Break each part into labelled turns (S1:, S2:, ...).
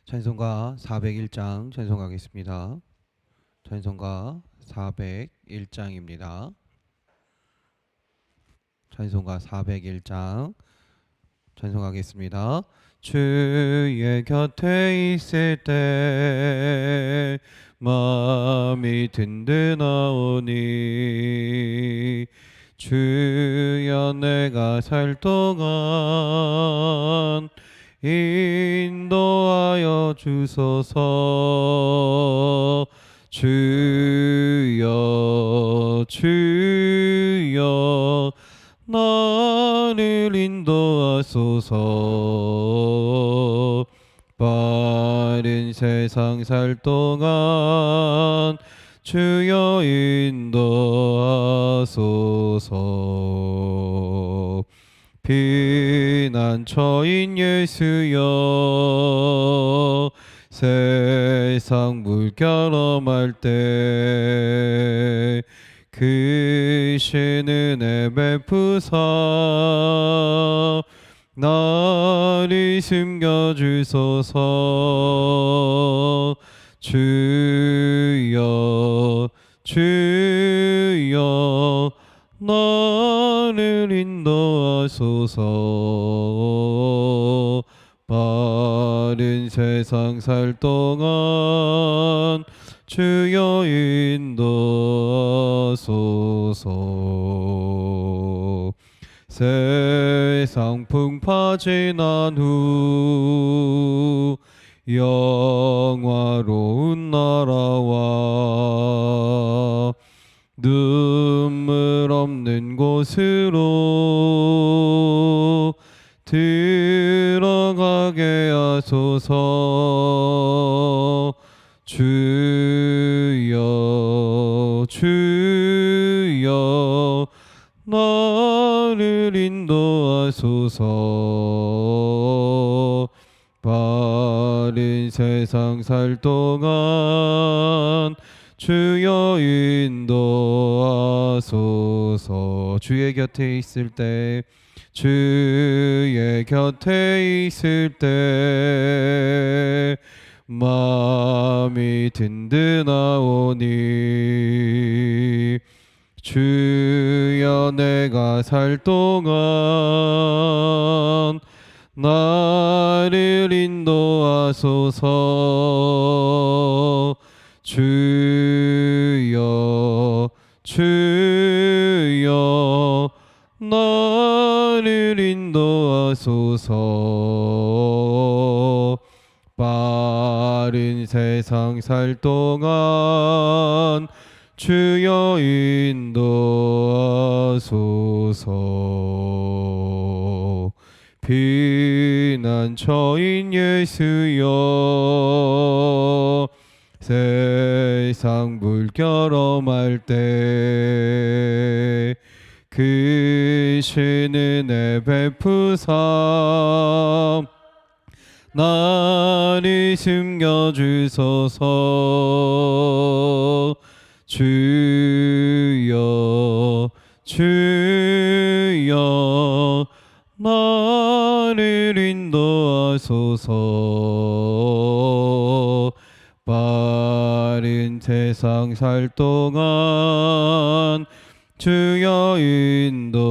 S1: 찬송가 401장 찬송하겠습니다. 찬송가 401장입니다. 찬송가 401장 찬송하겠습니다. 주의 곁에 있을 때 마음이 든든하오니 주여 내가 살 동안 인도하여 주소서. 주여 주여 나를 인도하소서. 빠른 세상 살 동안 주여 인도하소서. 피난처인 예수여 세상 물결엄할 때 크신 은혜 베푸사 나를 숨겨주소서. 주여 주여 나를 인도하소서. 빠른 세상 살 동안 주여 인도하소서. 세상 풍파 지난 후 영화로운 나라와 눈물 없는 곳으로 들어가게 하소서. 주여 주여 나를 인도하소서. 빠른 세상 살 동안 주여 인도하소서. 주의 곁에 있을 때 주의 곁에 있을 때 마음이 든든하오니 주여 내가 살 동안 나를 인도하소서. 주여 주여 나를 인도하소서. 빠른 세상 살 동안 주여 인도하소서. 피난처인 예수여 세상 물결엄할 때 크신 은혜 베푸사 나를 숨겨주소서. 주여 주여 나를 인도하소서. 빠른 세상 살 동안 주여 인도하소서.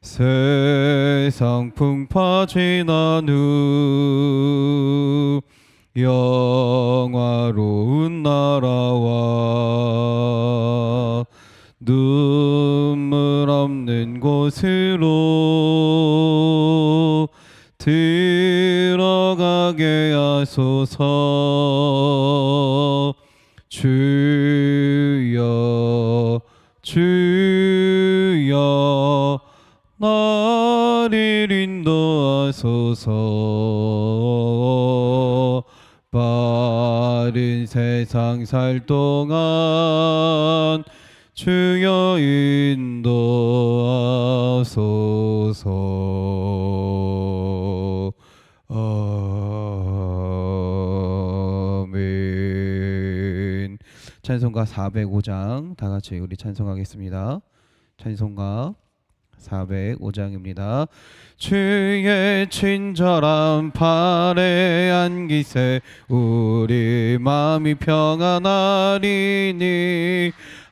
S1: 세상 풍파 지난 후 영화로운 나라와 눈물 없는 곳으로 들어가게 하소서. 주여 주여 나를 인도하소서. 빠른 세상 살 동안 주여 인도하소서. 아멘. 찬송가 405장 다 같이 우리 찬송하겠습니다. 찬송가 405장입니다. 주의 친절한 팔에 안기세 우리 마음이 평안하리니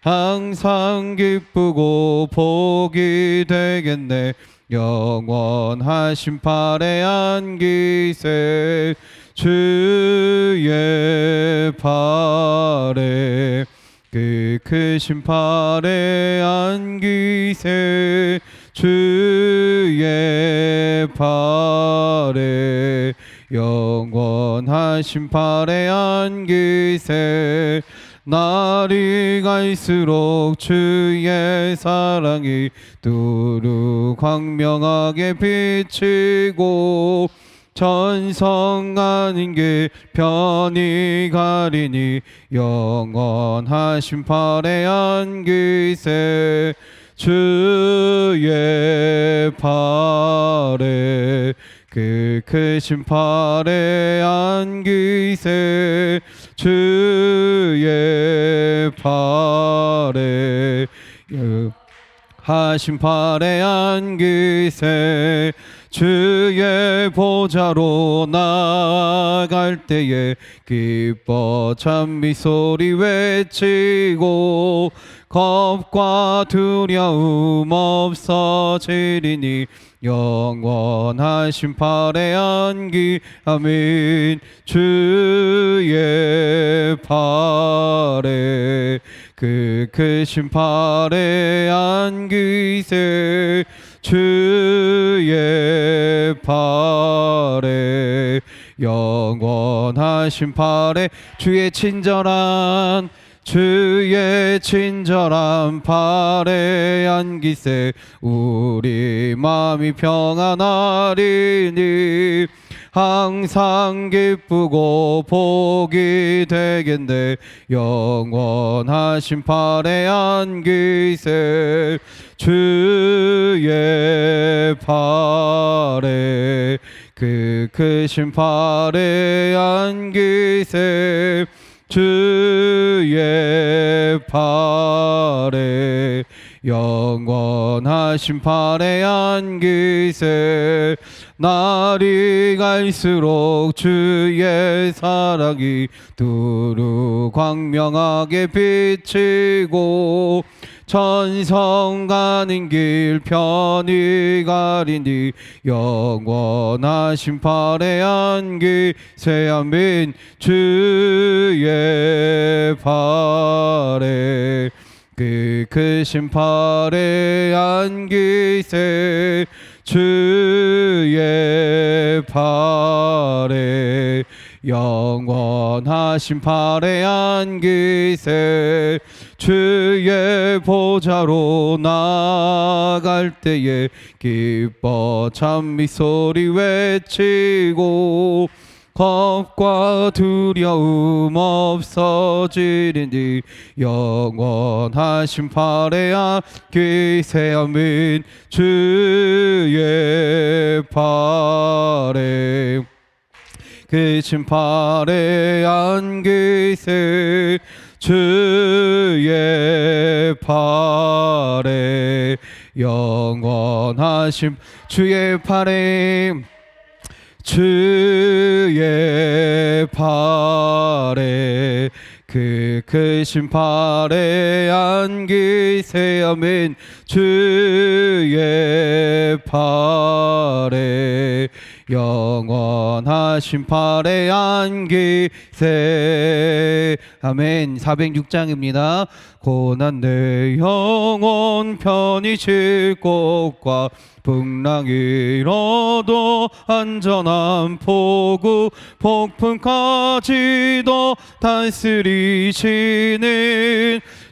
S1: 항상 기쁘고 복이 되겠네. 영원하신 팔에 안기세 주의 팔에 그 크신 팔에 안기세 주의 팔에 영원하신 팔에 안기세 날이 갈수록 주의 사랑이 두루 광명하게 비치고 전성 가는 길 편히 가리니 영원하신 팔에 안기세 주의 팔에 그 크신 팔에 안기세 주의 팔에 하신 팔에 안기세 주의 보좌로 나아갈 때에 기뻐 찬미 소리 외치고 겁과 두려움 없어지리니 영원하신 팔에 안기 아멘 주의 팔에 그 크신 팔에 안기세 주의 팔에 영원하신 팔에 주의 친절한 팔에 안기세 우리 마음이 평안하리니 항상 기쁘고 복이 되겠네. 영원하신 팔에 안기세 주의 팔에 그 크신 팔에 안기세 주의 팔에 영원하신 팔에 안기세 날이 갈수록 주의 사랑이 두루 광명하게 비치고 천성 가는 길 편히 가리니 영원하신 팔에 안기세 아멘 주의 팔에 그 크신 팔에 안기세 주의 팔에 영원하신 팔에 안기세 주의 보좌로 나아갈 때에 기뻐 찬미 소리 외치고 겁과 두려움 없어지리니 영원하신 팔에 안기세 아멘 주의 팔에 크신 팔에 안기세 주의 팔에 영원하신 주의 팔에 그 크신 팔에 안기세 아멘 주의 팔에 영원하신 팔에 안기세 아멘 406장입니다. 고난 내 영혼 편히 쉴 곳과 풍랑이 일어도 안전한 포구 폭풍까지도 다스리시는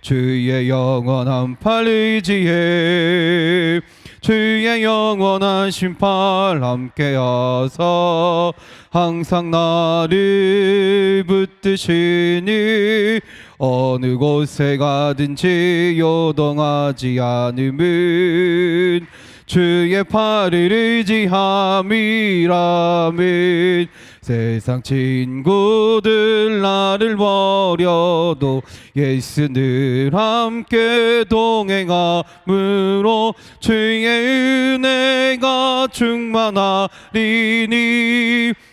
S1: 주의 영원한 팔 의지해 주의 영원한 심판 함께하사 항상 나를 붙드시니 어느 곳에 가든지 요동하지 않음은 주의 팔을 의지함이라면 세상 친구들 나를 버려도 예수 늘 함께 동행함으로 주의 은혜가 충만하리니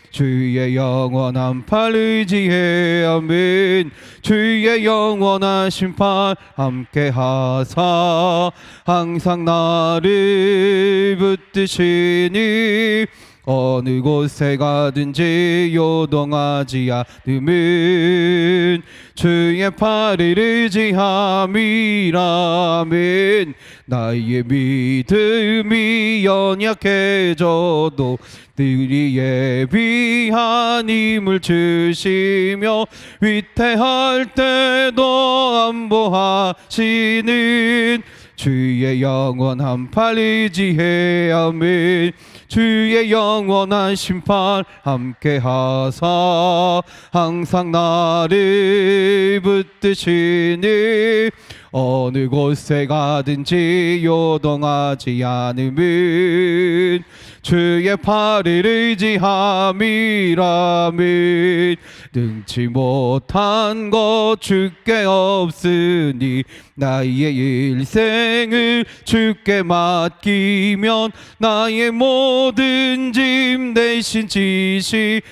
S1: 주의 영원한 팔 의지해 아멘. 주의 영원한 심판 함께 하사 항상 나를 붙드시니 어느 곳에 가든지 요동하지 않음은 주의 팔을 의지함이라면 나의 믿음이 연약해져도 늘 예비한 힘을 주시며 위태할 때도 안보하시는 주의 영원한 팔 의지해 아멘. 주의 영원한 심판 함께 하사 항상 나를 붙드시니 어느 곳에 가든지 요동하지 않음은 주의 팔을 의지함이라면 능치 못한 것 주께 없으니 나의 일생을 주께 맡기면 나의 모든 짐 대신 지시는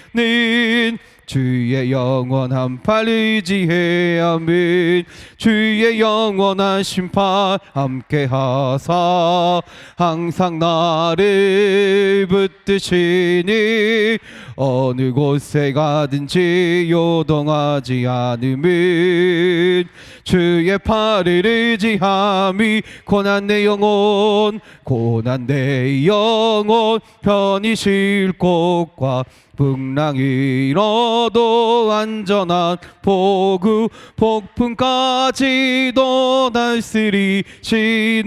S1: 주의 영원한 팔 의지해 아멘. 주의 영원한 심판 함께 하사 항상 나를 붙드시니 어느 곳에 가든지 요동하지 않음은 주의 팔을 의지함이 고난 내 영혼 편히 쉴 곳과 풍랑이로도 안전한 포구 폭풍까지도 다스리시는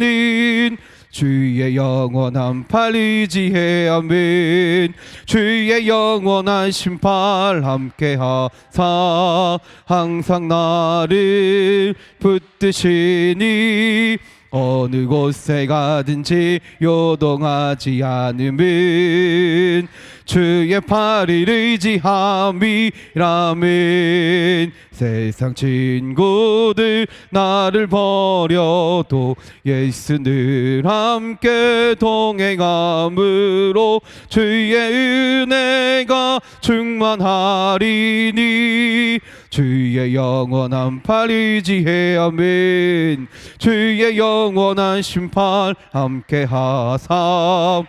S1: 주의 영원한 팔 의지해 아멘. 주의 영원한 심판 함께 하사 항상 나를 붙드시니 어느 곳에 가든지 요동하지 않음은 주의 팔을 의지함이라면 세상 친구들 나를 버려도 예수 늘 함께 동행함으로 주의 은혜가 충만하리니 주의 영원한 팔 의지해 아멘. 주의 영원한 심판 함께 하사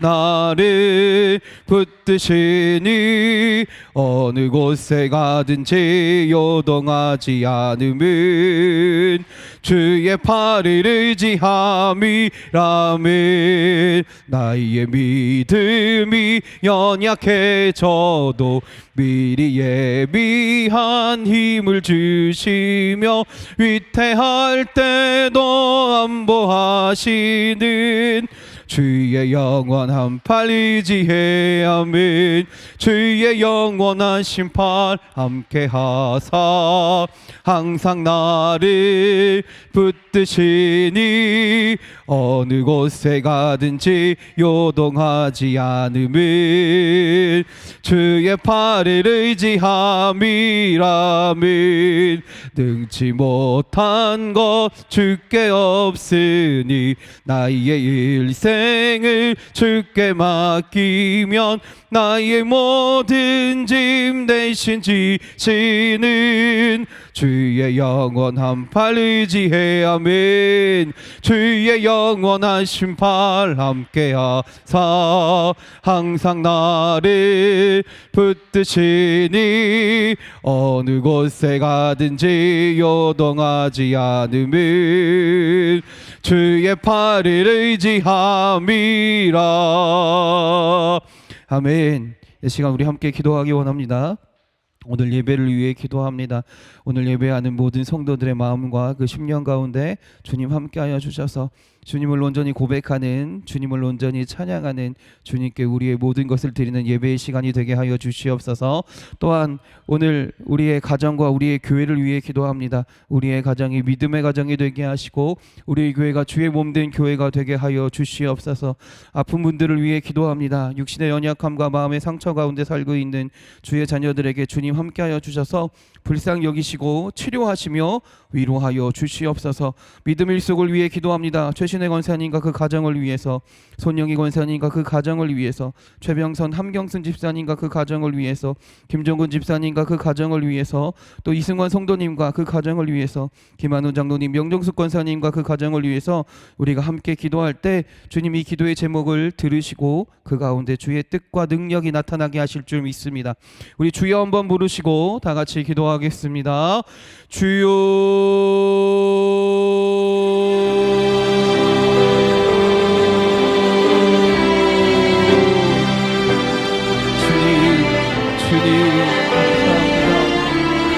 S1: 나를 붙드시니 어느 곳에 가든지 요동하지 않음은 주의 팔을 의지함이라면 나의 믿음이 연약해져도 미리 예비한 힘을 주시며 위태할 때도 안보하시는 주의 영원한 팔 의지해 아멘. 주의 영원한 심판 함께 하사 항상 나를 붙드시니 어느 곳에 가든지 요동하지 않음은 주의 팔을 의지함이라면 능치 못한 것 주께 없으니 나의 일생을 주께 맡기면 나의 모든 짐 대신 지시는 주의 영원한 팔 의지해 아멘. 주의 영원한 심판 함께 하사 항상 나를 붙드시니 어느 곳에 가든지 요동하지 않음은 주의 팔을 의지함이라 아멘. 이 시간 우리 함께 기도하기 원합니다. 오늘 예배를 위해 기도합니다. 오늘 예배하는 모든 성도들의 마음과 그 심령 가운데 주님 함께하여 주셔서 주님을 온전히 고백하는, 주님을 온전히 찬양하는, 주님께 우리의 모든 것을 드리는 예배의 시간이 되게 하여 주시옵소서. 또한 오늘 우리의 가정과 우리의 교회를 위해 기도합니다. 우리의 가정이 믿음의 가정이 되게 하시고 우리의 교회가 주의 몸된 교회가 되게 하여 주시옵소서. 아픈 분들을 위해 기도합니다. 육신의 연약함과 마음의 상처 가운데 살고 있는 주의 자녀들에게 주님 함께하여 주셔서 불쌍히 여기시고 치료하시며 위로하여 주시옵소서. 믿음 일속을 위해 기도합니다. 최신의 권사님과 그 가정을 위해서, 손영희 권사님과 그 가정을 위해서, 최병선 함경순 집사님과 그 가정을 위해서, 김종근 집사님과 그 가정을 위해서, 또 이승환 성도님과 그 가정을 위해서, 김한우 장로님, 명정숙 권사님과 그 가정을 위해서 우리가 함께 기도할 때 주님 이 기도의 제목을 들으시고 그 가운데 주의 뜻과 능력이 나타나게 하실 줄 믿습니다. 우리 주여 한번 부르시고 다 같이 기도하겠습니다. 주여. 주님 감사합니다.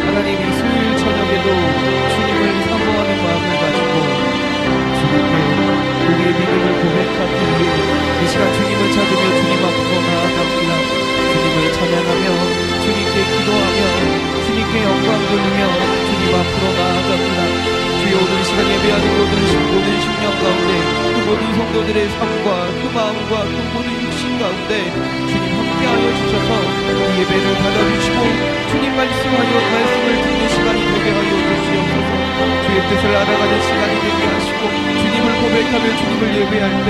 S1: 하나님 이 수요일 저녁에도 주님을 사모하는 마음을 가지고 주님께 우리의 믿음을 고백하기 위해 이 시간 주님을 찾으며 주님 앞으로 나아갑니다. 주님을 찬양하며 주님께 기도하며 주님께 영광 돌리며 주님 앞으로 나아갑니다. 주여 오늘 이 시간 예배하는 모든 심령 가운데 그 모든 성도들의 삶과 그 마음과 그 모든 육신 가운데 주님 함께하여 주셔서 이 예배를 받아주시고 주님 말씀을 듣는 시간이 되게 하여 주시옵소서. 주의 뜻을 알아가는 시간이 되게 하시고 주님을 고백하며 주님을 예배할 때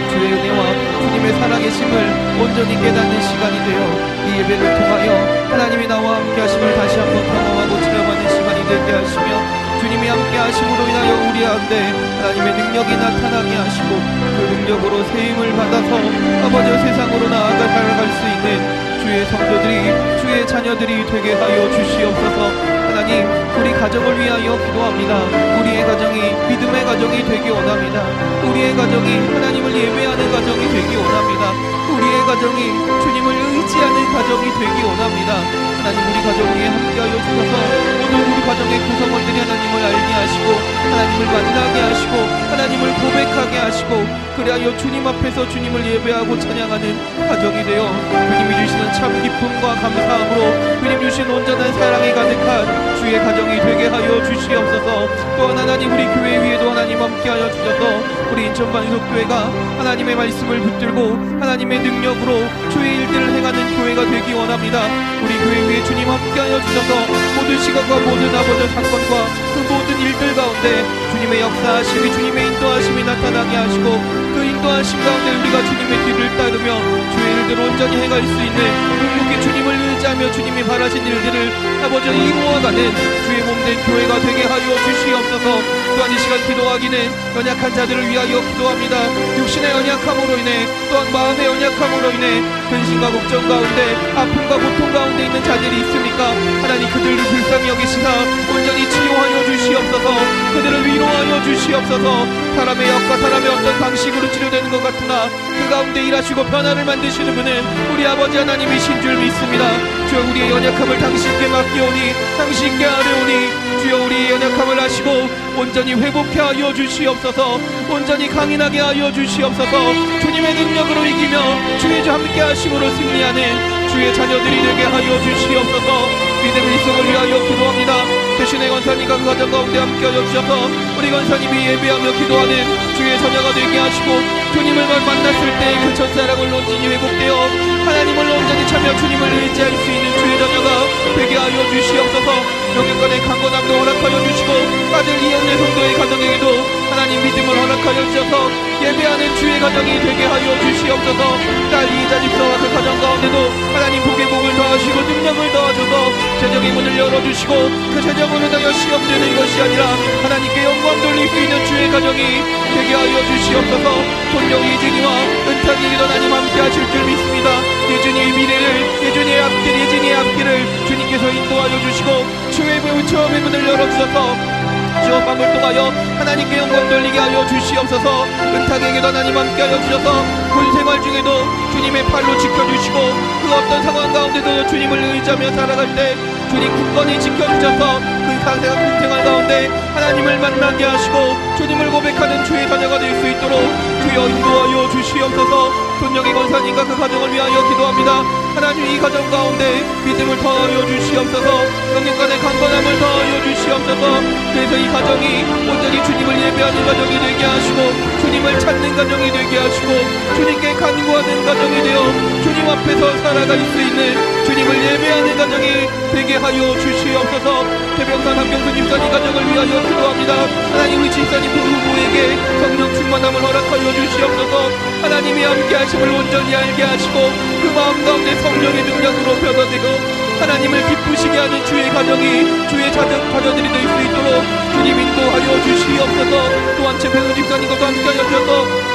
S1: 주의 은혜와 주님의 살아계심을 온전히 깨닫는 시간이 되어 이 예배를 통하여 하나님이 나와 함께 하심을 다시 한번 경험하고 체험하는 시간이 되게 하시며 주님이 함께 하심으로 인하여 우리 가운데 하나님의 능력이 나타나게 하시고 그 능력으로 세임을 받아서 아버지의 세상으로 나아가 살아갈 수 있는 주의 성도들이, 주의 자녀들이 되게 하여 주시옵소서. 하나님, 우리 가정을 위하여 기도합니다. 우리의 가정이 믿음의 가정이 되기 원합니다. 우리의 가정이 하나님을 예배하는 가정이 되기 원합니다. 우리의 가정이 주님을 의지하는 가정이 되기 원합니다. 하나님, 우리 가정 위에 함께하여 주셔서 모든 우리 가정의 구성원들이 하나님을 알게 하시고 하나님을 만나게 하시고 하나님을 고백하게 하시고 그리하여 주님 앞에서 주님을 예배하고 찬양하는 가정이 되어 주님이 주시는 참 기쁨과 감사함으로 주님 주신 온전한 사랑이 가득한 주의 가정이 되게 하여 주시옵소서. 또한 하나님 우리 교회 위에도 하나님 함께하여 주셔서 우리 인천반석교회가 하나님의 말씀을 붙들고 하나님의 능력으로 주의 일들을 행하는 교회가 되기 원합니다. 우리 교회 위에 주님 함께하여 주셔서 모든 시간과 모든 아버지 사건과 그 모든 일들 가운데 주님의 역사하심이, 주님의 인도하심이 나타나게 하시고 그 인도하심 가운데 우리가 주님의 뒤를 따르며 주의 일들을 온전히 행할 수 있는 묵묵히 주님을 의지하며 주님이 바라신 일들을 아버지 이루어가는 주의 몸된 교회가 되게 하여 주시옵소서. 또한 이 시간 기도하기는 연약한 자들을 위하여 기도합니다. 육신의 연약함으로 인해 또한 마음의 연약함으로 인해 근심과 걱정 가운데 아픔과 고통 가운데 있는 자들이 있습니까? 하나님 그들을 불쌍히 여기시사 온전히 치유하여 주시옵소서. 그들을 위로하여 주시옵소서. 사람의 역과 사람의 어떤 방식으로 치료되는 것 같으나 그 가운데 일하시고 변화를 만드시는 분은 우리 아버지 하나님이신 줄 믿습니다. 주여 우리의 연약함을 당신께 맡기오니 당신께 아뢰오니 주여 우리의 연약함을 하시고 온전히 회복해 하여 주시옵소서. 온전히 강인하게 하여 주시옵소서. 주님의 능력으로 이기며 주의 함께 하심으로 승리하는 주의 자녀들이 되게 하여 주시옵소서. 믿음 일성을 위하여 기도합니다. 대신에 권사님과 그 가정 가운데 함께 하여 주셔서 우리 권사님이 예배하며 기도하는 주의 자녀가 되게 하시고 주님을 만났을 때 그 첫사랑을 온전히 회복되어 하나님을 온전히 참여 주님을 의지할 수 있는 주의 자녀가 되게 하여 주시옵소서. 영역간의 강건함도 허락하여 주시고 아들 이영래 성도의 가정에게도 하나님 믿음을 허락하여 주셔서 예배하는 주의 가정이 되게 하여 주시옵소서. 딸 이자 집사와 그 가정 가운데도 하나님 복의 복을 더하시고 능력을 더하셔서 재정의 문을 열어주시고 그 재정으로 인하여 시험되는 것이 아니라 하나님께 영광 돌릴 수 있는 주의 가정이 되게 하여 주시옵소서. 본령 이진이와 은탁이 일어나님 함께 하실 줄 믿습니다. 예준이의 미래를, 예준이의 앞길을 주님께서 인도하여 주시고 주의 처음의 문을 열어주셔서 주어 밤을 통하여 하나님께 영광 돌리게 하여 주시옵소서. 은탁에게도 하나님 함께하여 주셔서 군 생활 중에도 주님의 팔로 지켜주시고 그 어떤 상황 가운데도 주님을 의지하며 살아갈 때 주님 굳건히 지켜주셔서 그 상세가 큰 생활 가운데 하나님을 만나게 하시고 주님을 고백하는 주의 자녀가 될 수 있도록 주여 인도하여 주시옵소서. 돈영의 권사님과 그 가정을 위하여 기도합니다. 하나님 이 가정 가운데 믿음을 더하여 주시옵소서. 영육간의 강건함을 더하여 주시옵소서. 그래서 이 가정이 온전히 주님을 예배하는 가정이 되게 하시고 주님을 찾는 가정이 되게 하시고 주님께 간구하는 가정이 되어 주님 앞에서 살아갈 수 있는 주님을 예배하는 가정이 되게 하여 주시옵소서. 태평산 한경수 집사님 가정을 위하여 기도합니다. 하나님 우리 집사님 부부에게 성령 충만함을 허락하여 주시옵소서. 하나님이 함께 하심을 온전히 알게 하시고 그 마음 가운데 성령의 능력으로 변화되어 하나님을 기쁘시게 하는 주의 가정이 주의 자녀들이 될 수 있도록 주님 인도하여 주시옵소서. 또한 최평수 집사님과도 함께 하여 주셔서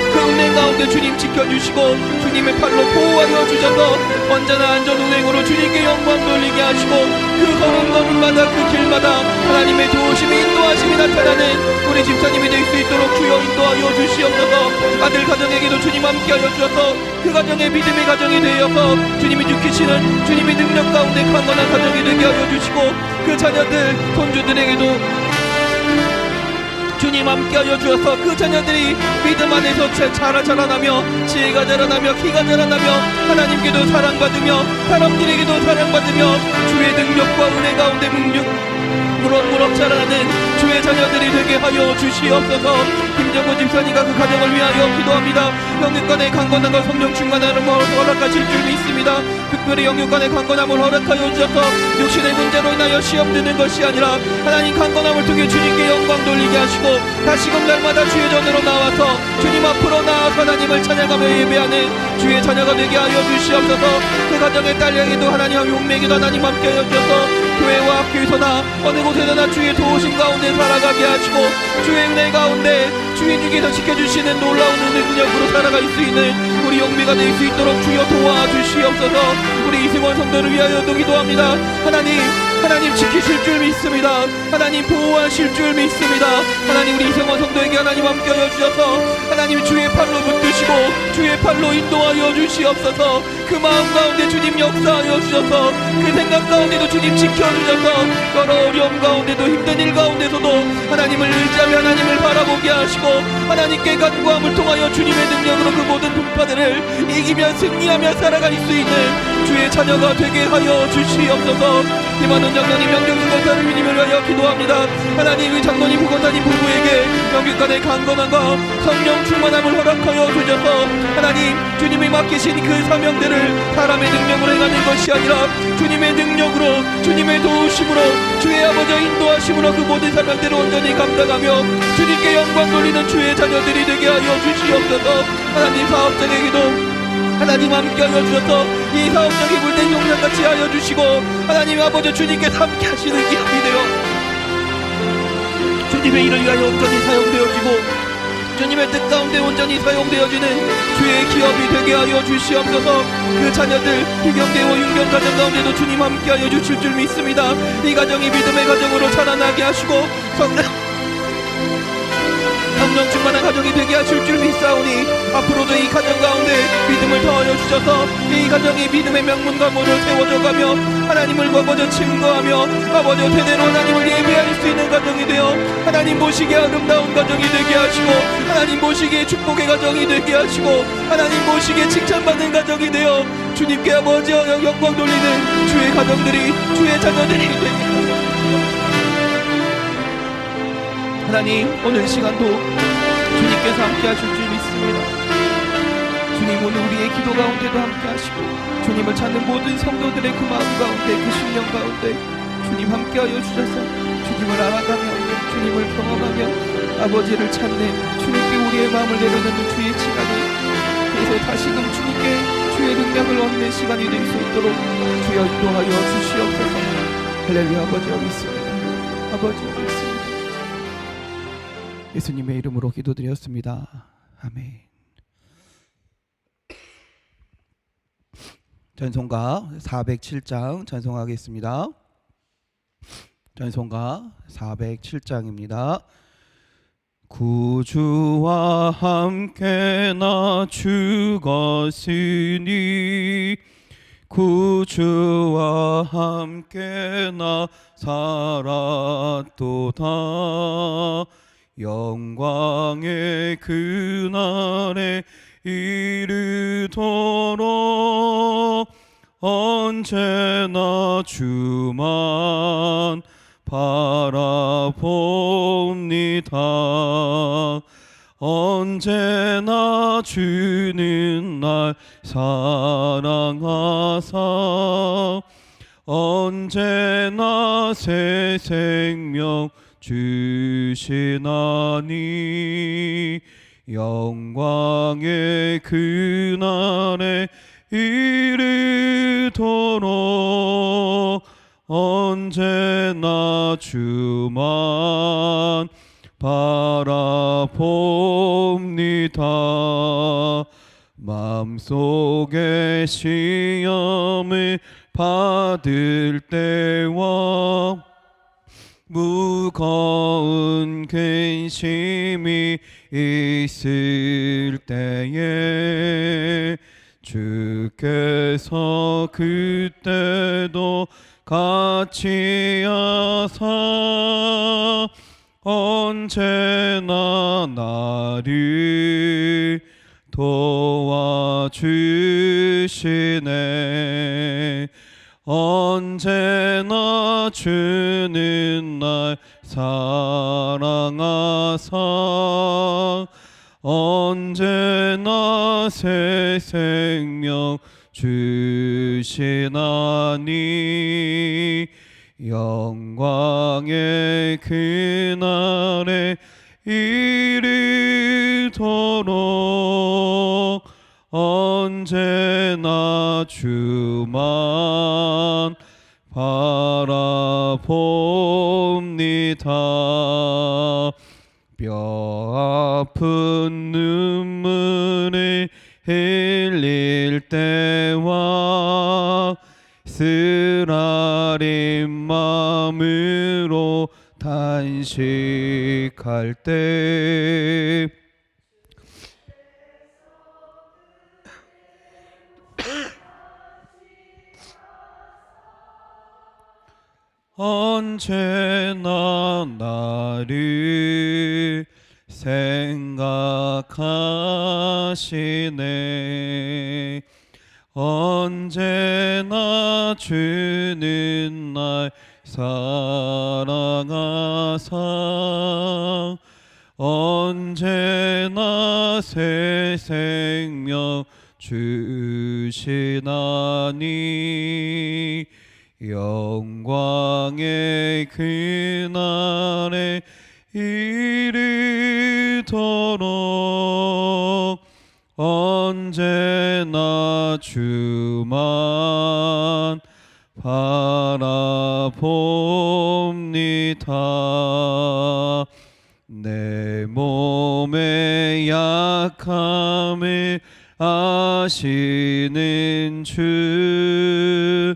S1: 그 은혜 가운데 주님 지켜주시고 주님의 팔로 보호하여 주셔서 언제나 안전운행으로 주님께 영광 돌리게 하시고 그 걸음걸음마다 그 길마다 하나님의 도우심이 인도하심이 나타나는 우리 집사님이 될 수 있도록 주여 인도하여 주시옵소서. 아들 가정에게도 주님 함께하여 주셔서 그 가정의 믿음의 가정이 되어서 주님이 지키시는 주님의 능력 가운데 강건한 가정이 되게 하여 주시고 그 자녀들 손주들에게도 주님 함께하여 주셔서 그 자녀들이 믿음 안에서 자라나며 지혜가 자라나며 키가 자라나며 하나님께도 사랑받으며 사람들에게도 사랑받으며 주의 능력과 은혜 가운데 무럭무럭 자라나는 주의 자녀들이 되게 하여 주시옵소서. 김정호 집사님과 그 가정을 위하여 기도합니다. 영육간의 강건함과 성령 충만함을 허락하실 줄 믿습니다. 특별히 영육간의 강건함을 허락하여 주셔서 육신의 문제로 인하여 시험 드는 것이 아니라 하나님 강건함을 통해 주님께 영광 돌리게 하시고 다시금 날마다 주의 전으로 나와서 주님 앞으로 나아가 하나님을 찬양하며 예배하는 주의 자녀가 되게 하여 주시옵소서. 그 가정의 딸에게도 하나님 용맹에도 하나님 함께하여 주셔서 교회와 학교에서나 어느 곳에서나 주의 도우심 가운데 살아가게 하시고 주의 은혜 가운데 주의 주께서 지켜주시는 놀라운 능력으로 살아갈 수 있는 우리 용미가 될 수 있도록 주여 도와주시옵소서. 우리 이승원 성도를 위하여도 기도합니다. 하나님 지키실 줄 믿습니다. 하나님 보호하실 줄 믿습니다. 하나님 우리 이승원 성도에게 하나님 함께하여 주셔서 하나님 주의 팔로 붙드시고 주의 팔로 인도하여 주시옵소서. 그 마음 가운데 주님 역사하여 주셔서 그 생각 가운데도 주님 지켜주셔서 여러 어려움 가운데도 힘든 일 가운데서도 하나님을 의지하며 하나님을 바라보게 하시고 하나님께 간구함을 통하여 주님의 능력으로 그 모든 분파들을 이기며 승리하며 살아갈 수 있는 주의 자녀가 되게 하여 주시옵소서. 김한훈 장로님 명경수 권사를 위님을 위하여 기도합니다. 하나님 의 장로님 부권사님 부부에게 영육간의 강건함과 성령 충만함을 허락하여 주셔서 하나님 주님이 맡기신 그 사명들을 사람의 능력으로 행하는 것이 아니라 주님의 능력으로 주님의 도우심으로 주의 아버지의 인도하심으로 그 모든 사명들을 온전히 감당하며 주님께 영광 돌리는 주의 자녀들이 되게 하여 주시옵소서. 하나님 사업자에게도 하나님 함께하여 주셔서 이 사업적인 물된 용량같이 하여 주시고 하나님 아버지 주님께서 함께 하시는 기업이 되어 주님의 일을 위하여 온전히 사용되어지고 주님의 뜻 가운데 온전히 사용되어지는 주의 기업이 되게 하여 주시옵소서. 그 자녀들 희경대와 윤경 가정 가운데도 주님 함께하여 주실 줄 믿습니다. 이 가정이 믿음의 가정으로 자라나게 하시고 성령 충만한 가정이 되게 하실 줄 믿사오니 앞으로도 이 가정 가운데 믿음을 더하여 주셔서 이 가정이 믿음의 명문가모를 세워져가며 하나님을 아버지 증거하며 아버지 대대로 하나님을 예배할 수 있는 가정이 되어 하나님 보시기에 아름다운 가정이 되게 하시고 하나님 보시기에 축복의 가정이 되게 하시고 하나님 보시기에 칭찬받는 가정이 되어 주님께 아버지 영광 돌리는 주의 가정들이 주의 자녀들이 되게 하시고 하나님 오늘 시간도 주님께서 함께 하실 줄 믿습니다. 주님 오늘 우리의 기도 가운데도 함께 하시고 주님을 찾는 모든 성도들의 그 마음 가운데 그 심령 가운데 주님 함께 하여 주셔서 주님을 알아가며 주님을 경험하며 아버지를 찾는 주님께 우리의 마음을 내려놓는 주의 시간이 그래서 다시금 주님께 주의 능력을 얻는 시간이 될 수 있도록 주여 인도하여 주시옵소서. 할렐루야. 아버지여 믿습니다. 아버지여 믿습니다. 예수님의 이름으로 기도드렸습니다. 아멘. 전송가 407장 전송하겠습니다. 전송가 407장입니다. 구주와 함께 나 죽었으니
S2: 구주와 함께 나 살았도다. 영광의 그날에 이르도록 언제나 주만 바라봅니다. 언제나 주는 날 사랑하사 언제나 새 생명 주시나니 영광의 그날에 이르도록 언제나 주만 바라봅니다. 마음속에 시험을 받을 때와 무거운 근심이 있을 때에 주께서 그때도 같이 하사 언제나 나를 도와주시네. 언제나 주는 날 사랑하사 언제나 새 생명 주시나니 영광의 그날에 이르도록 언제나 주만 바라봅니다. 뼈 아픈 눈물을 흘릴 때와 쓰라린 마음으로 단식할 때 언제나 나를 생각하시네. 언제나 주는 날 사랑하사 언제나 새 생명 주시나니 영광의 그날에 이르도록 언제나 주만 바라봅니다. 내 몸의 약함을 아시는 주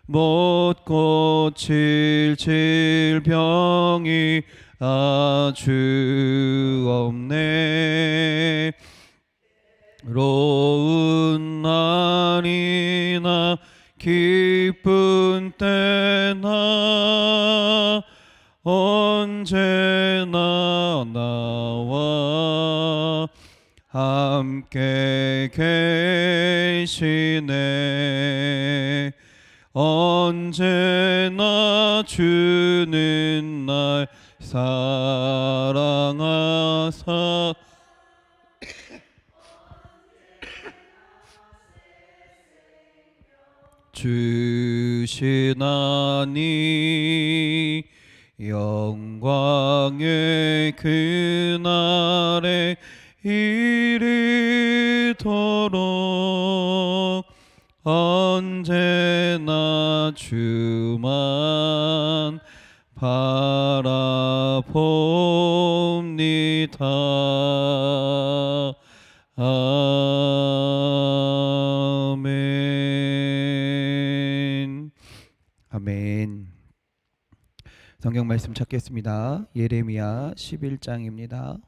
S2: 못 고칠 질병이 아주 없네. 로운 날이나 기쁜 때나 언제나 나와 함께 계시네. 언제나 주는 날 사랑하사 주시나니 영광의 그날에 이르도록 언제나 주만 바라봅니다. 아멘. 아멘. 성경 말씀 찾겠습니다. 예레미야 11장입니다.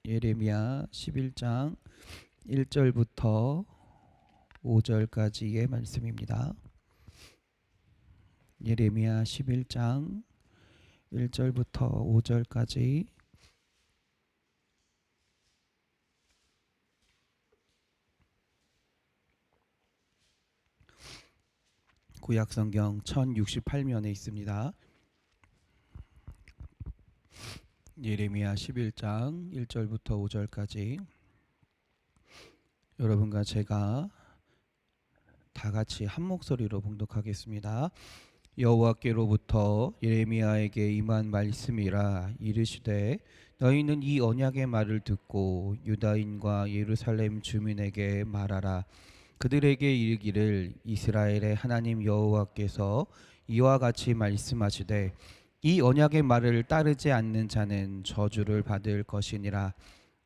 S2: 예레미야 11장 1절부터 5절까지의 말씀입니다. 예레미야 11장 1절부터 5절까지. 구약성경 1068면에 있습니다. 예레미야 11장 1절부터 5절까지. 여러분과 제가 다 같이 한 목소리로 봉독하겠습니다. 여호와께로부터 예레미야에게 임한 말씀이라. 이르시되 너희는 이 언약의 말을 듣고 유다인과 예루살렘 주민에게 말하라. 그들에게 이르기를 이스라엘의 하나님 여호와께서 이와 같이 말씀하시되 이 언약의 말을 따르지 않는 자는 저주를 받을 것이니라.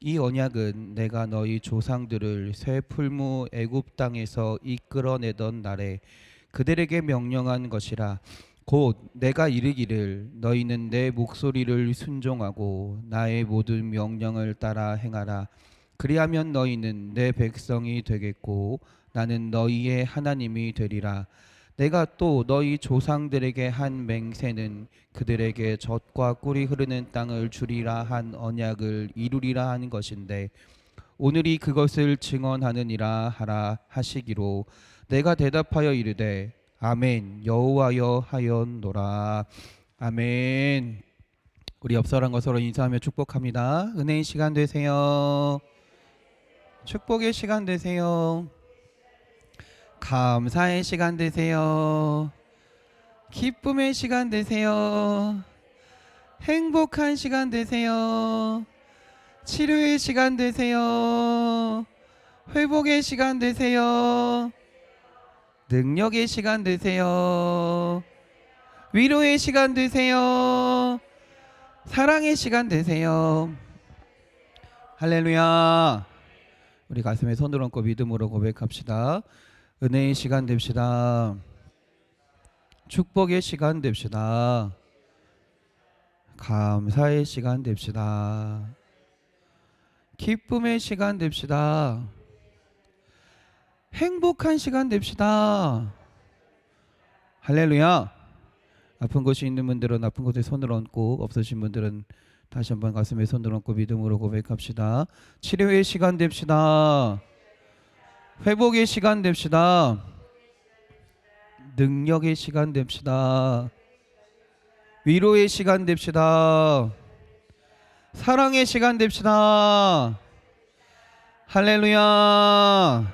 S2: 이 언약은 내가 너희 조상들을 새 풀무 애굽 땅에서 이끌어내던 날에 그들에게 명령한 것이라. 곧 내가 이르기를 너희는 내 목소리를 순종하고 나의 모든 명령을 따라 행하라. 그리하면 너희는 내 백성이 되겠고 나는 너희의 하나님이 되리라. 내가 또 너희 조상들에게 한 맹세는 그들에게 젖과 꿀이 흐르는 땅을 주리라 한 언약을 이루리라 하는 것인데 오늘이 그것을 증언하느니라 하라 하시기로 내가 대답하여 이르되 아멘 여호와여 하였노라. 아멘. 우리 옆 사람과 서로 인사하며 축복합니다. 은혜의 시간 되세요. 축복의 시간 되세요. 감사의 시간 되세요. 기쁨의 시간 되세요. 행복한 시간 되세요. 치료의 시간 되세요. 회복의 시간 되세요. 능력의 시간 되세요. 위로의 시간 되세요. 사랑의 시간 되세요. 할렐루야. 우리 가슴에 손을 얹고 믿음으로 고백합시다. 은혜의 시간 됩시다. 축복의 시간 됩시다. 감사의 시간 됩시다. 기쁨의 시간 됩시다. 행복한 시간 됩시다. 할렐루야. 아픈 곳이 있는 분들은 아픈 곳에 손을 얹고 없으신 분들은 다시 한번 가슴에 손을 얹고 믿음으로 고백합시다. 치료의 시간 됩시다. 회복의 시간 됩시다. 능력의 시간 됩시다. 위로의 시간 됩시다. 사랑의 시간 됩시다. 할렐루야.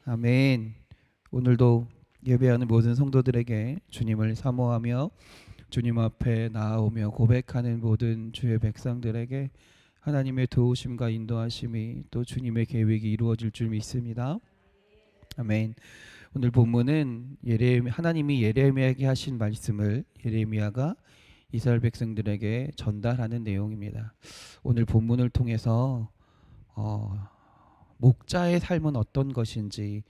S2: 아멘. 오늘도 예배하는 모든 성도들에게 주님을 사모하며 주님 앞에 나아오며 고백하는 모든 주의 백성들에게 하나님의 도우심과 인도하심이 또 주님의 계획이 이루어질 줄 믿습니다. 아멘. 오늘 본문은 하나님이 예레미야에게 하신 말씀을 예레미야가 이스라엘 백성들에게 전달하는 내용입니다. 오늘 본문을 통해서 목자의 삶은 어떤 것인지,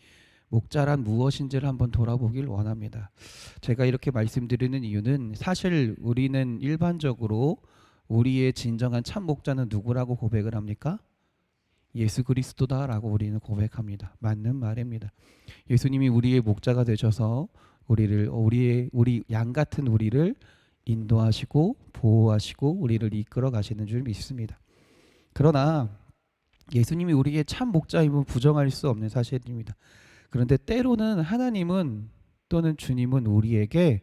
S2: 목자란 무엇인지를 한번 돌아보길 원합니다. 제가 이렇게 말씀드리는 이유는 사실 우리는 일반적으로 우리의 진정한 참 목자는 누구라고 고백을 합니까? 예수 그리스도다라고 우리는 고백합니다. 맞는 말입니다. 예수님이 우리의 목자가 되셔서 우리 양 같은 우리를 인도하시고 보호하시고 우리를 이끌어 가시는 줄 믿습니다. 그러나 예수님이 우리의 참 목자임은 부정할 수 없는 사실입니다. 그런데 때로는 하나님은 또는 주님은 우리에게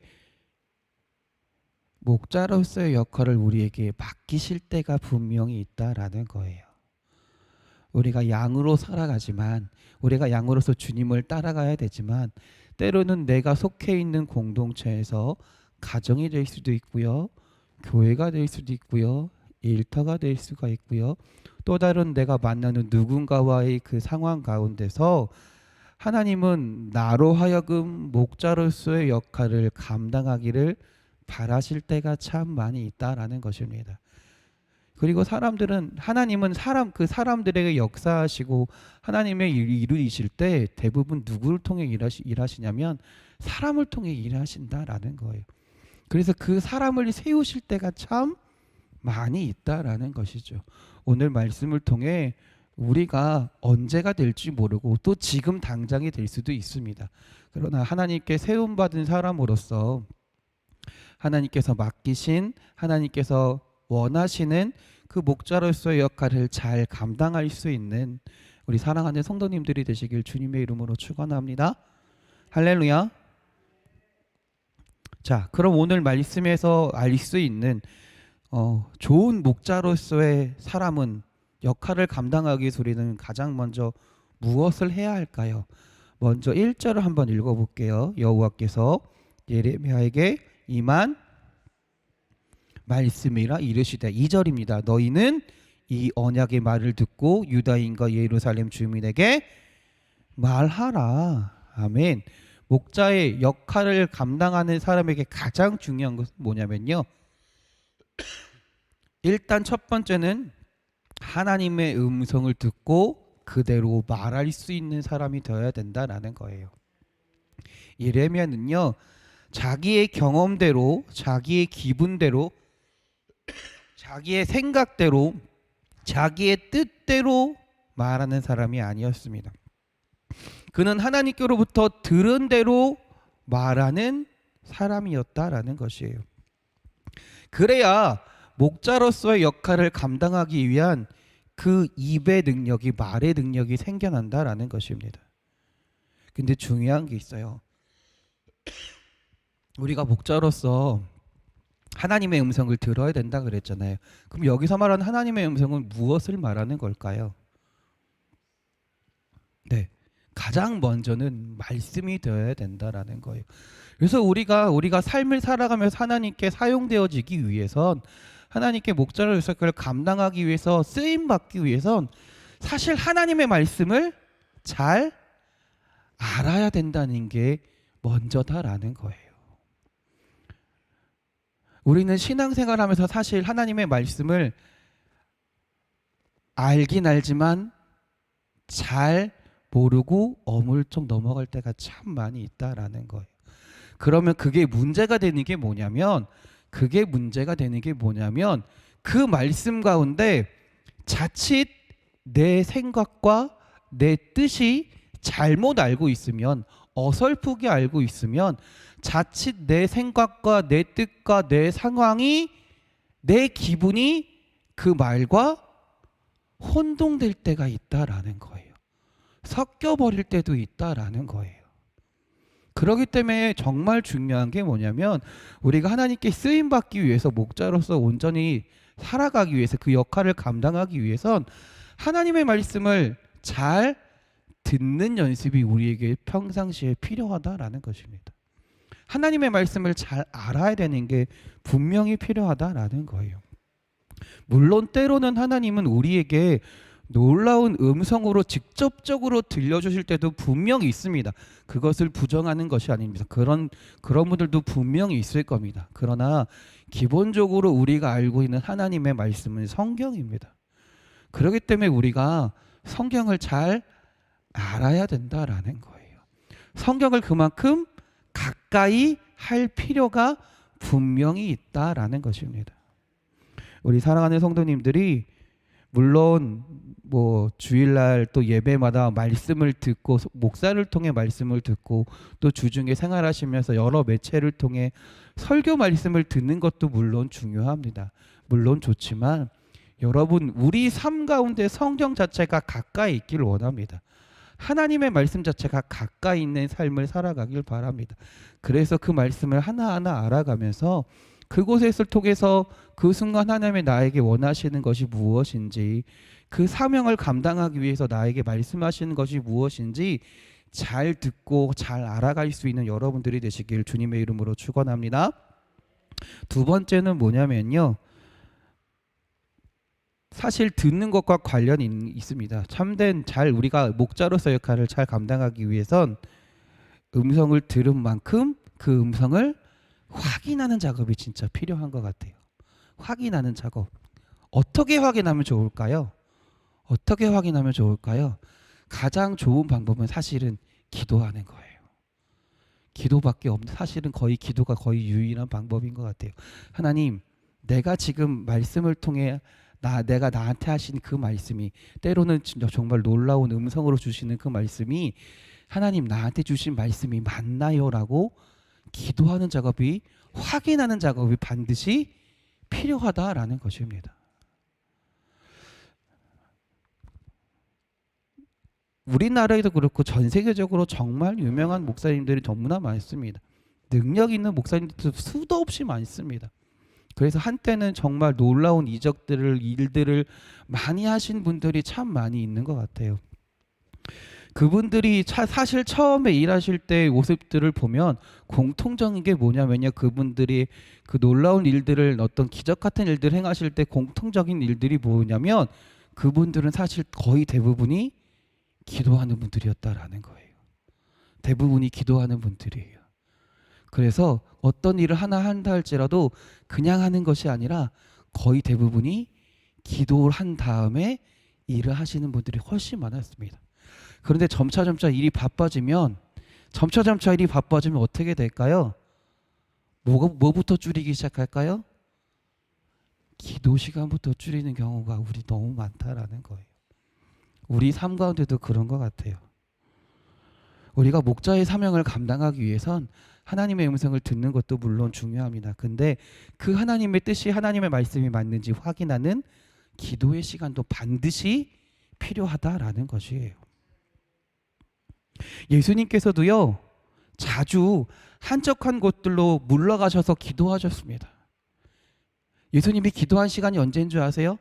S2: 목자로서의 역할을 우리에게 맡기실 때가 분명히 있다라는 거예요. 우리가 양으로 살아가지만, 우리가 양으로서 주님을 따라가야 되지만 때로는 내가 속해 있는 공동체에서 가정이 될 수도 있고요, 교회가 될 수도 있고요, 일터가 될 수가 있고요, 또 다른 내가 만나는 누군가와의 그 상황 가운데서 하나님은 나로 하여금 목자로서의 역할을 감당하기를 바라실 때가 참 많이 있다라는 것입니다. 그리고 하나님은 그 사람들에게 역사하시고 하나님의 일을 이루실 때 대부분 누구를 통해 일하시냐면 사람을 통해 일하신다라는 거예요. 그래서 그 사람을 세우실 때가 참 많이 있다라는 것이죠. 오늘 말씀을 통해 우리가 언제가 될지 모르고 또 지금 당장이 될 수도 있습니다. 그러나 하나님께 세움받은 사람으로서 하나님께서 맡기신, 하나님께서 원하시는 그 목자로서의 역할을 잘 감당할 수 있는 우리 사랑하는 성도님들이 되시길 주님의 이름으로 축원합니다. 할렐루야. 자, 그럼 오늘 말씀에서 알 수 있는 좋은 목자로서의 사람은 역할을 감당하기 위해서 우리는 가장 먼저 무엇을 해야 할까요? 먼저 1절을 한번 읽어볼게요. 여호와께서 예레미야에게 임한 말씀이라 이르시되, 2절입니다. 너희는 이 언약의 말을 듣고 유다인과 예루살렘 주민에게 말하라. 아멘. 목자의 역할을 감당하는 사람에게 가장 중요한 것은 뭐냐면요, 일단 첫 번째는 하나님의 음성을 듣고 그대로 말할 수 있는 사람이 되어야 된다라는 거예요. 예레미야는요, 자기의 경험대로, 자기의 기분대로, 자기의 생각대로, 자기의 뜻대로 말하는 사람이 아니었습니다. 그는 하나님께로부터 들은 대로 말하는 사람이었다라는 것이에요. 그래야 목자로서의 역할을 감당하기 위한 그 입의 능력이, 말의 능력이 생겨난다라는 것입니다. 근데 중요한 게 있어요. 우리가 목자로서 하나님의 음성을 들어야 된다 그랬잖아요. 그럼 여기서 말하는 하나님의 음성은 무엇을 말하는 걸까요? 네, 가장 먼저는 말씀이 되어야 된다라는 거예요. 그래서 우리가 삶을 살아가면서 하나님께 사용되어지기 위해선, 하나님께 목자로서의 역할을 감당하기 위해서, 쓰임 받기 위해선 사실 하나님의 말씀을 잘 알아야 된다는 게 먼저다라는 거예요. 우리는 신앙생활하면서 사실 하나님의 말씀을 알긴 알지만 잘 모르고 어물쩍 넘어갈 때가 참 많이 있다라는 거예요. 그러면 그게 문제가 되는 게 뭐냐면, 그 말씀 가운데 자칫 내 생각과 내 뜻이 잘못 알고 있으면, 어설프게 알고 있으면, 자칫 내 생각과 내 뜻과 내 상황이, 내 기분이 그 말과 혼동될 때가 있다라는 거예요. 섞여버릴 때도 있다라는 거예요. 그렇기 때문에 정말 중요한 게 뭐냐면, 우리가 하나님께 쓰임받기 위해서, 목자로서 온전히 살아가기 위해서, 그 역할을 감당하기 위해선 하나님의 말씀을 잘 듣는 연습이 우리에게 평상시에 필요하다라는 것입니다. 하나님의 말씀을 잘 알아야 되는 게 분명히 필요하다라는 거예요. 물론 때로는 하나님은 우리에게 놀라운 음성으로 직접적으로 들려주실 때도 분명히 있습니다. 그것을 부정하는 것이 아닙니다. 그런 분들도 분명히 있을 겁니다. 그러나 기본적으로 우리가 알고 있는 하나님의 말씀은 성경입니다. 그렇기 때문에 우리가 성경을 잘 알아야 된다라는 거예요. 성경을 그만큼 가까이 할 필요가 분명히 있다라는 것입니다. 우리 사랑하는 성도님들이 물론 뭐 주일날 또 예배마다 말씀을 듣고, 목사를 통해 말씀을 듣고, 또 주중에 생활하시면서 여러 매체를 통해 설교 말씀을 듣는 것도 물론 중요합니다. 물론 좋지만 여러분, 우리 삶 가운데 성경 자체가 가까이 있기를 원합니다. 하나님의 말씀 자체가 가까이 있는 삶을 살아가길 바랍니다. 그래서 그 말씀을 하나하나 알아가면서 그곳을 통해서 그 순간 하나님의 나에게 원하시는 것이 무엇인지, 그 사명을 감당하기 위해서 나에게 말씀하시는 것이 무엇인지 잘 듣고 잘 알아갈 수 있는 여러분들이 되시길 주님의 이름으로 축원합니다. 두 번째는 뭐냐면요, 사실 듣는 것과 관련이 있습니다. 참된 우리가 목자로서 역할을 잘 감당하기 위해선 음성을 들은 만큼 그 음성을 확인하는 작업이 진짜 필요한 것 같아요. 확인하는 작업. 어떻게 확인하면 좋을까요? 가장 좋은 방법은 사실은 기도하는 거예요. 기도밖에 없는, 사실은 기도가 거의 유일한 방법인 것 같아요. 하나님, 내가 지금 말씀을 통해 내가 나한테 하신 그 말씀이, 때로는 진짜 정말 놀라운 음성으로 주시는 그 말씀이 하나님 나한테 주신 말씀이 맞나요라고 기도하는 작업이, 확인하는 작업이 반드시 필요하다라는 것입니다. 우리나라에도 그렇고 전 세계적으로 정말 유명한 목사님들이 너무나 많습니다. 능력 있는 목사님들도 수도 없이 많습니다. 그래서 한때는 정말 놀라운 일들을 많이 하신 분들이 참 많이 있는 것 같아요. 그분들이 사실 처음에 일하실 때의 모습들을 보면 공통적인 게 뭐냐면요, 그분들이 그 놀라운 일들을, 어떤 기적 같은 일들을 행하실 때 공통적인 일들이 뭐냐면, 그분들은 사실 거의 대부분이 기도하는 분들이었다라는 거예요. 대부분이 기도하는 분들이에요. 그래서 어떤 일을 하나 한다 할지라도 그냥 하는 것이 아니라 거의 대부분이 기도를 한 다음에 일을 하시는 분들이 훨씬 많았습니다. 그런데 점차 일이 바빠지면 어떻게 될까요? 뭐부터 줄이기 시작할까요? 기도 시간부터 줄이는 경우가 우리 너무 많다라는 거예요. 우리 삶 가운데도 그런 것 같아요. 우리가 목자의 사명을 감당하기 위해선 하나님의 음성을 듣는 것도 물론 중요합니다. 근데 그 하나님의 뜻이, 하나님의 말씀이 맞는지 확인하는 기도의 시간도 반드시 필요하다라는 것이에요. 예수님께서도요, 자주 한적한 곳들로 물러가셔서 기도하셨습니다. 예수님이 기도한 시간이 언제인 줄 아세요?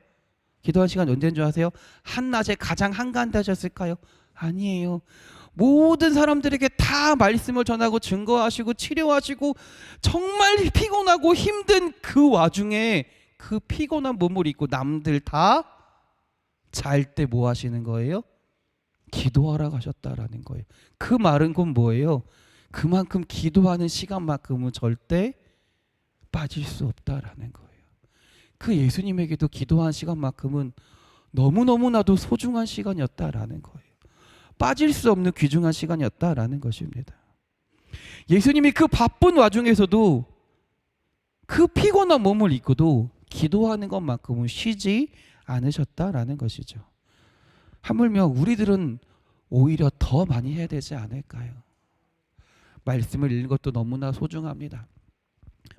S2: 한낮에 가장 한가한데 하셨을까요? 아니에요. 모든 사람들에게 다 말씀을 전하고 증거하시고 치료하시고 정말 피곤하고 힘든 그 와중에 그 피곤한 몸을 입고 남들 다 잘 때 뭐 하시는 거예요? 기도하러 가셨다라는 거예요. 그 말은 곧 뭐예요? 그만큼 기도하는 시간만큼은 절대 빠질 수 없다라는 거예요. 그 예수님에게도 기도한 시간만큼은 너무너무나도 소중한 시간이었다라는 거예요. 빠질 수 없는 귀중한 시간이었다라는 것입니다. 예수님이 그 바쁜 와중에서도 그 피곤한 몸을 입고도 기도하는 것만큼은 쉬지 않으셨다라는 것이죠. 하물며 우리들은 오히려 더 많이 해야 되지 않을까요? 말씀을 읽는 것도 너무나 소중합니다.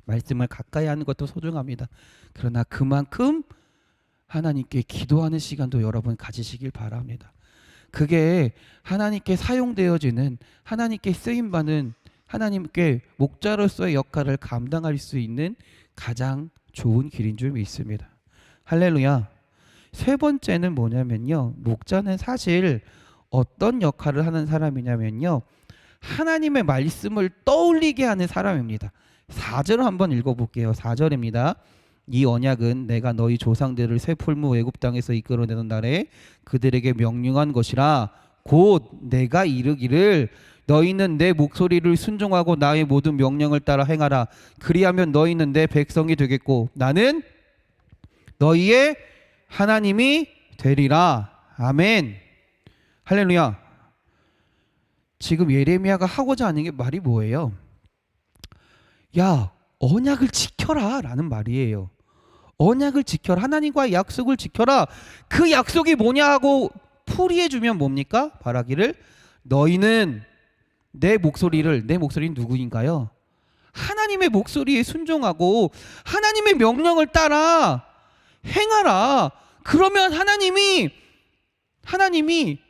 S2: 말씀을 가까이 하는 것도 소중합니다. 그러나 그만큼 하나님께 기도하는 시간도 여러분 가지시길 바랍니다. 그게 하나님께 사용되어지는, 하나님께 쓰임받는, 하나님께 목자로서의 역할을 감당할 수 있는 가장 좋은 길인 줄 믿습니다. 할렐루야. 세 번째는 뭐냐면요, 목자는 사실 어떤 역할을 하는 사람이냐면요, 하나님의 말씀을 떠올리게 하는 사람입니다. 4절을 한번 읽어볼게요. 4절입니다. 이 언약은 내가 너희 조상들을 새 풀무 애굽 땅에서 이끌어내던 날에 그들에게 명령한 것이라. 곧 내가 이르기를 너희는 내 목소리를 순종하고 나의 모든 명령을 따라 행하라. 그리하면 너희는 내 백성이 되겠고 나는 너희의 하나님이 되리라. 아멘. 할렐루야. 지금 예레미야가 하고자 하는 게 말이 뭐예요? 야, 언약을 지켜라 라는 말이에요. 언약을 지켜라. 하나님과의 약속을 지켜라. 그 약속이 뭐냐 하고 풀이해주면 뭡니까? 바라기를 너희는 내 목소리는 누구인가요? 하나님의 목소리에 순종하고 하나님의 명령을 따라 행하라. 그러면 하나님이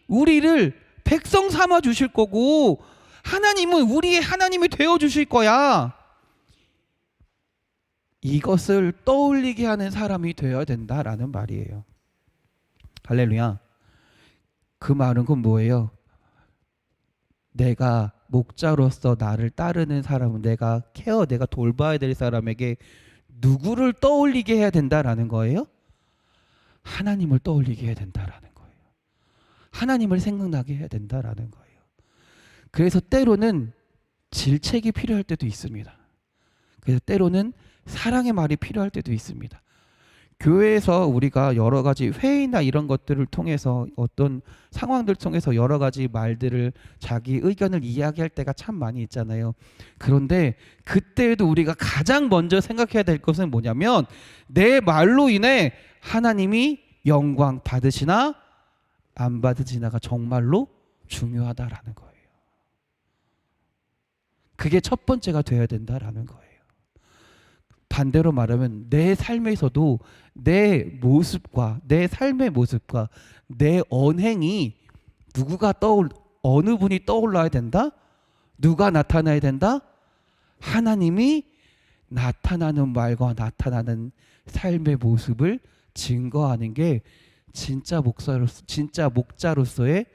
S2: 우리를 백성 삼아 주실 거고 하나님은 우리의 하나님이 되어 주실 거야. 이것을 떠올리게 하는 사람이 되어야 된다라는 말이에요. 할렐루야. 그 말은 곧 뭐예요? 내가 목자로서 나를 따르는 사람은, 내가 돌봐야 될 사람에게 누구를 떠올리게 해야 된다라는 거예요? 하나님을 떠올리게 해야 된다라는 거예요. 하나님을 생각나게 해야 된다라는 거예요. 그래서 때로는 질책이 필요할 때도 있습니다. 그래서 때로는 사랑의 말이 필요할 때도 있습니다. 교회에서 우리가 여러 가지 회의나 이런 것들을 통해서 어떤 상황들 통해서 여러 가지 말들을 자기 의견을 이야기할 때가 참 많이 있잖아요. 그런데 그때에도 우리가 가장 먼저 생각해야 될 것은 뭐냐면 내 말로 인해 하나님이 영광 받으시나 안 받으시나가 정말로 중요하다라는 거예요. 그게 첫 번째가 돼야 된다라는 거예요. 반대로 말하면 내 삶에서도 내 모습과 내 삶의 모습과 내 언행이 어느 분이 떠올라야 된다? 누가 나타나야 된다? 하나님이 나타나는 말과 나타나는 삶의 모습을 증거하는 게 진짜 목자로서의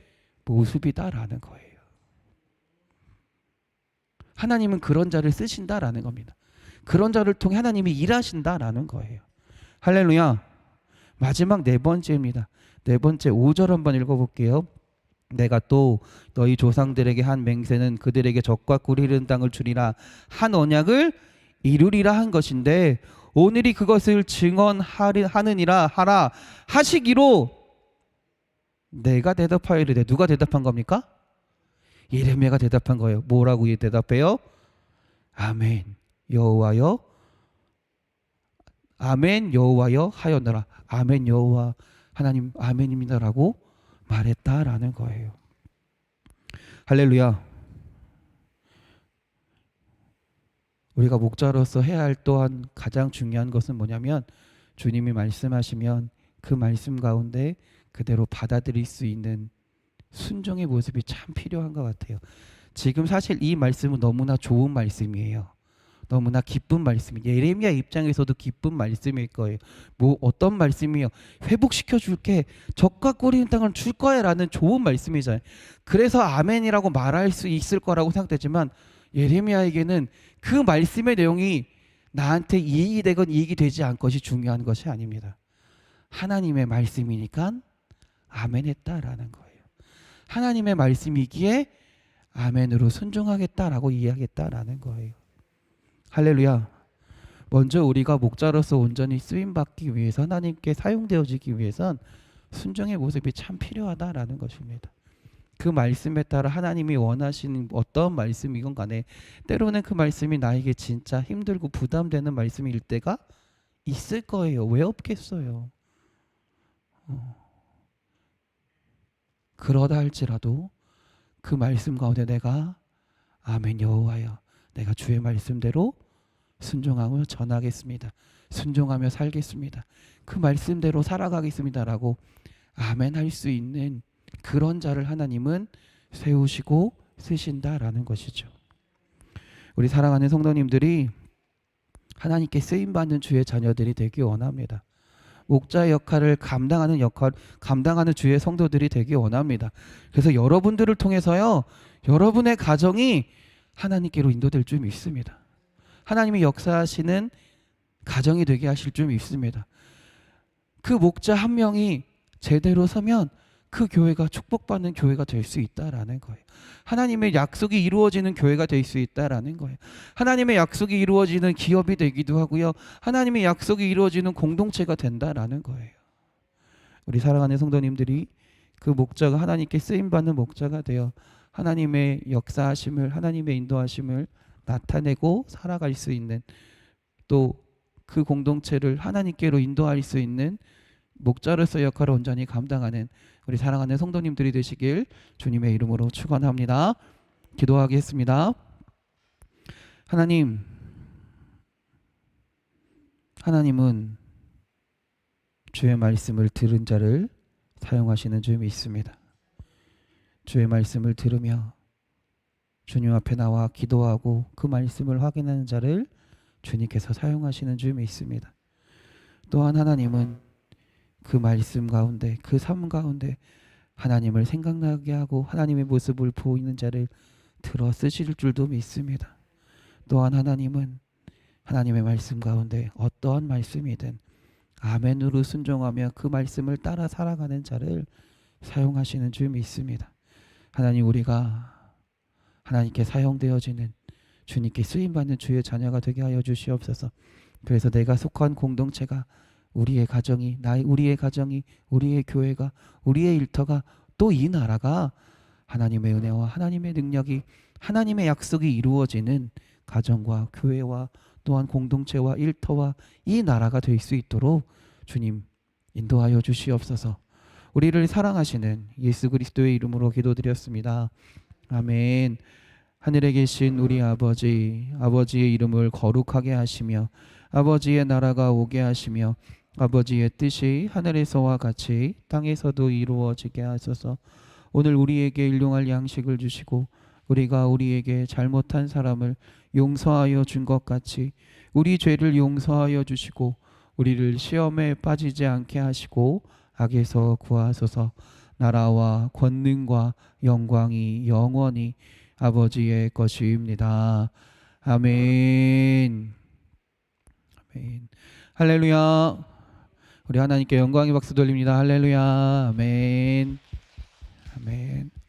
S2: 모습이다라는 거예요. 하나님은 그런 자를 쓰신다라는 겁니다. 그런 자를 통해 하나님이 일하신다라는 거예요. 할렐루야. 마지막 네 번째입니다. 네 번째 5절 한번 읽어볼게요. 내가 또 너희 조상들에게 한 맹세는 그들에게 적과 꿀 흐르는 땅을 주리라 한 언약을 이루리라 한 것인데 오늘이 그것을 증언하느니라 하라 하시기로 내가 대답하여 이르되 누가 대답한 겁니까? 예레미야가 대답한 거예요. 뭐라고 대답해요? 아멘 여호와여 아멘 여호와여 하였노라. 아멘 여호와 하나님 아멘입니다라고 말했다라는 거예요. 할렐루야. 우리가 목자로서 해야 할 또한 가장 중요한 것은 뭐냐면 주님이 말씀하시면 그 말씀 가운데 그대로 받아들일 수 있는 순종의 모습이 참 필요한 것 같아요. 지금 사실 이 말씀은 너무나 좋은 말씀이에요. 너무나 기쁜 말씀이에요. 예레미야 입장에서도 기쁜 말씀일 거예요. 뭐 어떤 말씀이요? 회복시켜 줄게. 적과 꿀인 땅을 줄 거야 라는 좋은 말씀이잖아요. 그래서 아멘이라고 말할 수 있을 거라고 생각되지만 예레미야에게는 그 말씀의 내용이 나한테 이익이 되건 이익이 되지 않은 것이 중요한 것이 아닙니다. 하나님의 말씀이니까 아멘 했다라는 거예요. 하나님의 말씀이기에 아멘으로 순종하겠다라고 이야기했다라는 거예요. 할렐루야. 먼저 우리가 목자로서 온전히 쓰임받기 위해서 하나님께 사용되어지기 위해선 순종의 모습이 참 필요하다라는 것입니다. 그 말씀에 따라 하나님이 원하시는 어떤 말씀이건 간에 때로는 그 말씀이 나에게 진짜 힘들고 부담되는 말씀일 때가 있을 거예요. 왜 없겠어요. 그러다 할지라도 그 말씀 가운데 내가 아멘 여호와여 내가 주의 말씀대로 순종하며 전하겠습니다. 순종하며 살겠습니다. 그 말씀대로 살아가겠습니다라고 아멘 할 수 있는 그런 자를 하나님은 세우시고 쓰신다라는 것이죠. 우리 사랑하는 성도님들이 하나님께 쓰임받는 주의 자녀들이 되기 원합니다. 목자의 역할을 감당하는 주의 성도들이 되기 원합니다. 그래서 여러분들을 통해서요, 여러분의 가정이 하나님께로 인도될 줄 믿습니다. 하나님이 역사하시는 가정이 되게 하실 줄 믿습니다. 그 목자 한 명이 제대로 서면 그 교회가 축복받는 교회가 될 수 있다라는 거예요. 하나님의 약속이 이루어지는 교회가 될 수 있다라는 거예요. 하나님의 약속이 이루어지는 기업이 되기도 하고요. 하나님의 약속이 이루어지는 공동체가 된다라는 거예요. 우리 사랑하는 성도님들이 그 목자가 하나님께 쓰임받는 목자가 되어 하나님의 역사하심을 하나님의 인도하심을 나타내고 살아갈 수 있는 또 그 공동체를 하나님께로 인도할 수 있는 목자로서 역할을 온전히 감당하는 우리 사랑하는 성도님들이 되시길 주님의 이름으로 축원합니다. 기도하겠습니다. 하나님은 주의 말씀을 들은 자를 사용하시는 줄 믿습니다. 주의 말씀을 들으며 주님 앞에 나와 기도하고 그 말씀을 확인하는 자를 주님께서 사용하시는 줄 믿습니다. 또한 하나님은 그 말씀 가운데 그 삶 가운데 하나님을 생각나게 하고 하나님의 모습을 보이는 자를 들어 쓰실 줄도 믿습니다. 또한 하나님은 하나님의 말씀 가운데 어떠한 말씀이든 아멘으로 순종하며 그 말씀을 따라 살아가는 자를 사용하시는 줄 믿습니다. 하나님, 우리가 하나님께 사용되어지는 주님께 쓰임받는 주의 자녀가 되게 하여 주시옵소서. 그래서 내가 속한 공동체가 우리의 가정이 우리의 가정이 우리의 교회가 우리의 일터가 또 이 나라가 하나님의 은혜와 하나님의 능력이 하나님의 약속이 이루어지는 가정과 교회와 또한 공동체와 일터와 이 나라가 될 수 있도록 주님 인도하여 주시옵소서. 우리를 사랑하시는 예수 그리스도의 이름으로 기도드렸습니다. 아멘. 하늘에 계신 우리 아버지, 아버지의 이름을 거룩하게 하시며 아버지의 나라가 오게 하시며 아버지의 뜻이 하늘에서와 같이 땅에서도 이루어지게 하소서. 오늘 우리에게 일용할 양식을 주시고 우리가 우리에게 잘못한 사람을 용서하여 준 것 같이 우리 죄를 용서하여 주시고 우리를 시험에 빠지지 않게 하시고 악에서 구하소서. 나라와 권능과 영광이 영원히 아버지의 것입니다. 아멘. 아멘. 할렐루야. 우리 하나님께 영광의 박수 돌립니다. 할렐루야. 아멘. 아멘.